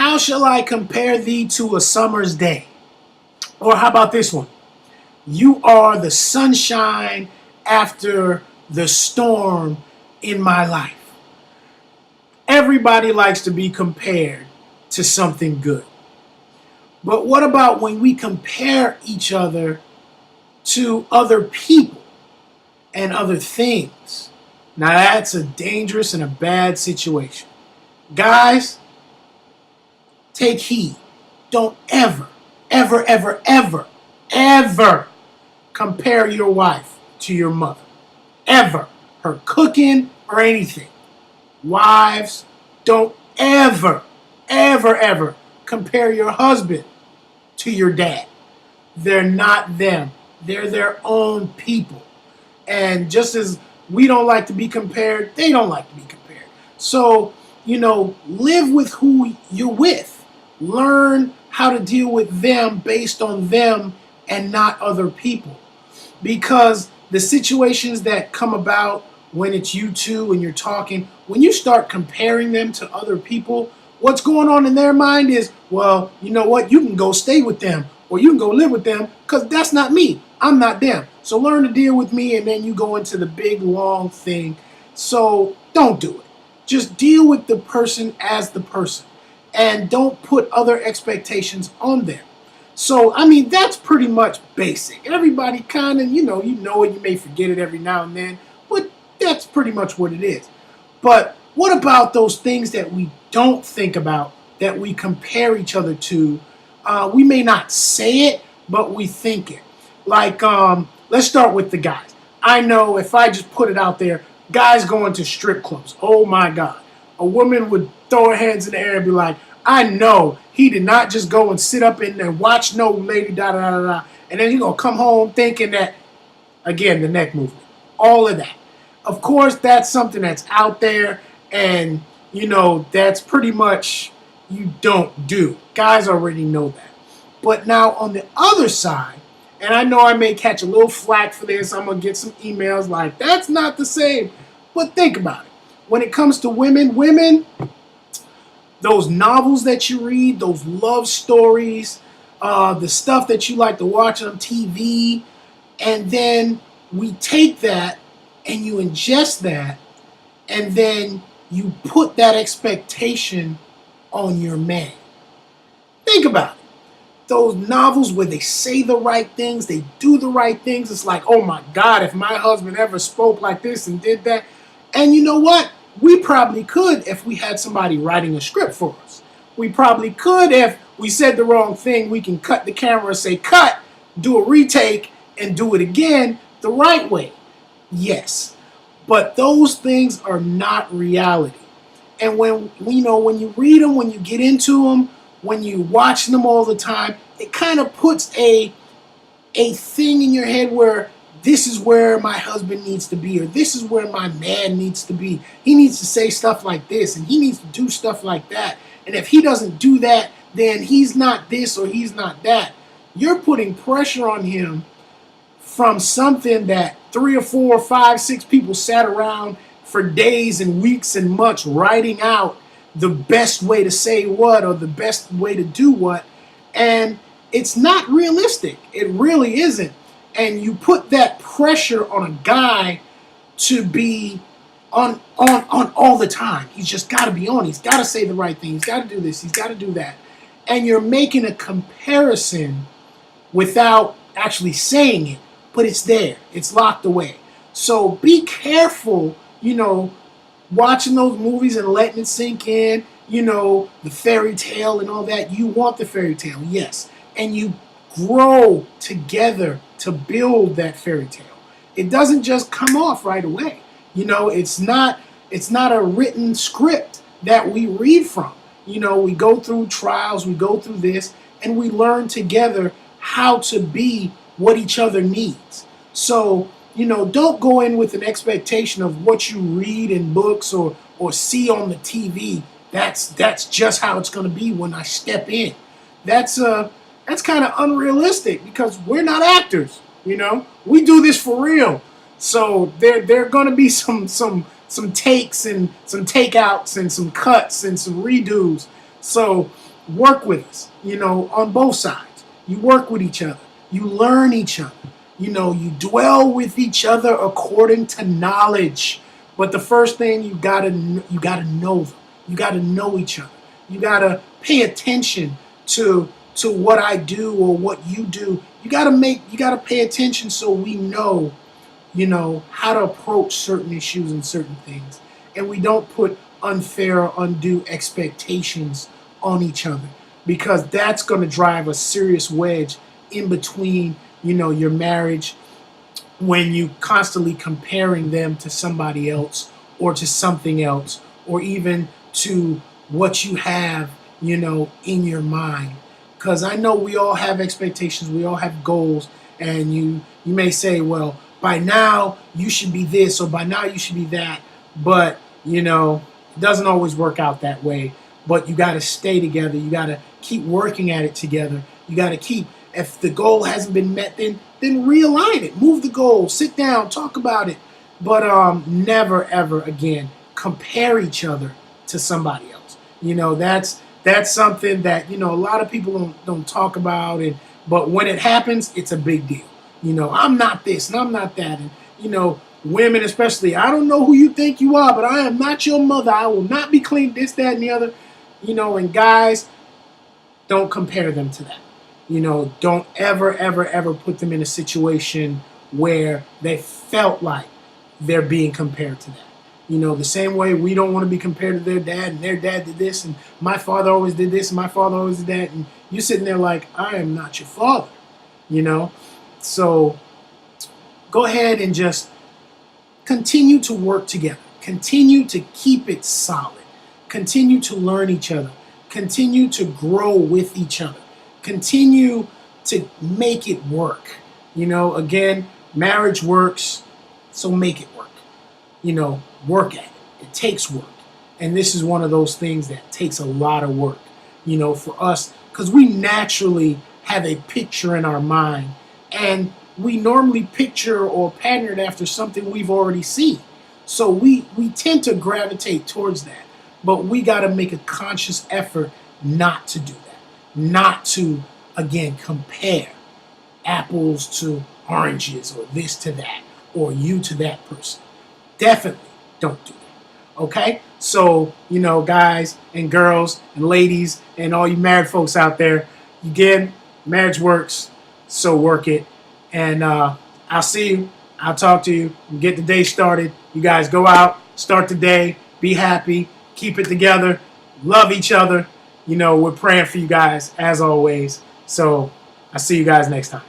How shall I compare thee to a summer's day? Or how about this one? You are the sunshine after the storm in my life. Everybody likes to be compared to something good. But what about when we compare each other to other people and other things? Now that's a dangerous and a bad situation. Guys, take heed. Don't ever, ever, ever, ever, ever compare your wife to your mother. Ever. Her cooking or anything. Wives, don't ever, ever, ever compare your husband to your dad. They're not them. They're their own people. And just as we don't like to be compared, they don't like to be compared. So, live with who you're with. Learn how to deal with them based on them and not other people. Because the situations that come about when it's you two and you're talking, when you start comparing them to other people, what's going on in their mind is, well, you know what? You can go stay with them or you can go live with them because that's not me. I'm not them. So learn to deal with me, and then you go into the big, long thing. So don't do it. Just deal with the person as the person and don't put other expectations on them. So, that's pretty much basic. Everybody kind of, you know it. You may forget it every now and then, but that's pretty much what it is. But what about those things that we don't think about, that we compare each other to? We may not say it, but we think it. Like, let's start with the guys. I know if I just put it out there, guys going to strip clubs. Oh my God. A woman would throw her hands in the air and be like, I know he did not just go and sit up in there and watch no lady, da da da da. And then you're going to come home thinking that, again, the neck movement. All of that. Of course, that's something that's out there, and, that's pretty much you don't do. Guys already know that. But now on the other side, and I know I may catch a little flack for this, I'm going to get some emails like, that's not the same. But think about it. When it comes to women, those novels that you read, those love stories, the stuff that you like to watch on TV, and then we take that and you ingest that, and then you put that expectation on your man. Think about it. Those novels where they say the right things, they do the right things. It's like, oh my God, if my husband ever spoke like this and did that. And you know what? We probably could if we had somebody writing a script for us. We probably could if we said the wrong thing. We can cut the camera and say, cut, do a retake, and do it again the right way. Yes. But those things are not reality. And when you read them, when you get into them, when you watch them all the time, it kind of puts a thing in your head where this is where my husband needs to be, or this is where my man needs to be. He needs to say stuff like this, and he needs to do stuff like that. And if he doesn't do that, then he's not this or he's not that. You're putting pressure on him from something that 3 or 4 or 5, 6 people sat around for days and weeks and months writing out the best way to say what or the best way to do what. And it's not realistic. It really isn't. And you put that pressure on a guy to be on all the time. He's just got to be on. He's got to say the right thing. He's got to do this. He's got to do that. And you're making a comparison without actually saying it, but it's there. It's locked away. So be careful, watching those movies and letting it sink in, the fairy tale and all that. You want the fairy tale, yes. And you grow together to build that fairy tale. It doesn't just come off right away. It's not a written script that we read from. We go through trials, we go through this, and we learn together how to be what each other needs. So, don't go in with an expectation of what you read in books or see on the TV. That's just how it's going to be when I step in. That's kind of unrealistic because we're not actors. We do this for real. So there are going to be some takes and some takeouts and some cuts and some redos. So work with us, on both sides. You work with each other. You learn each other. You dwell with each other according to knowledge. But the first thing you gotta know them. You gotta know each other. You gotta pay attention to what I do or what you do. You gotta pay attention so we know, how to approach certain issues and certain things. And we don't put unfair or undue expectations on each other, because that's going to drive a serious wedge in between, your marriage, when you constantly comparing them to somebody else or to something else, or even to what you have, in your mind. Because I know we all have expectations, we all have goals, and you may say, well, by now you should be this, or by now you should be that, but it doesn't always work out that way. But you got to stay together. You got to keep working at it together. You got to keep, if the goal hasn't been met, then realign it. Move the goal. Sit down. Talk about it. But never, ever again compare each other to somebody else. That's something that, a lot of people don't talk about. But when it happens, it's a big deal. I'm not this and I'm not that. And, women especially, I don't know who you think you are, but I am not your mother. I will not be clean, this, that, and the other. And guys, don't compare them to that. Don't ever, ever, ever put them in a situation where they felt like they're being compared to that. The same way we don't want to be compared to their dad, and their dad did this, and my father always did this, and my father always did that, and you're sitting there like, I am not your father. So go ahead and just continue to work together. Continue to keep it solid. Continue to learn each other. Continue to grow with each other. Continue to make it work. Again, marriage works, so make it work. Work at it. It takes work. And this is one of those things that takes a lot of work, for us, because we naturally have a picture in our mind, and we normally picture or pattern it after something we've already seen. So we tend to gravitate towards that. But we got to make a conscious effort not to do that. Not to, again, compare apples to oranges, or this to that, or you to that person. Definitely don't do that. Okay? So, guys and girls and ladies and all you married folks out there, again, marriage works, so work it. And I'll see you. I'll talk to you. Get the day started. You guys go out, start the day, be happy, keep it together, love each other. We're praying for you guys as always. So I'll see you guys next time.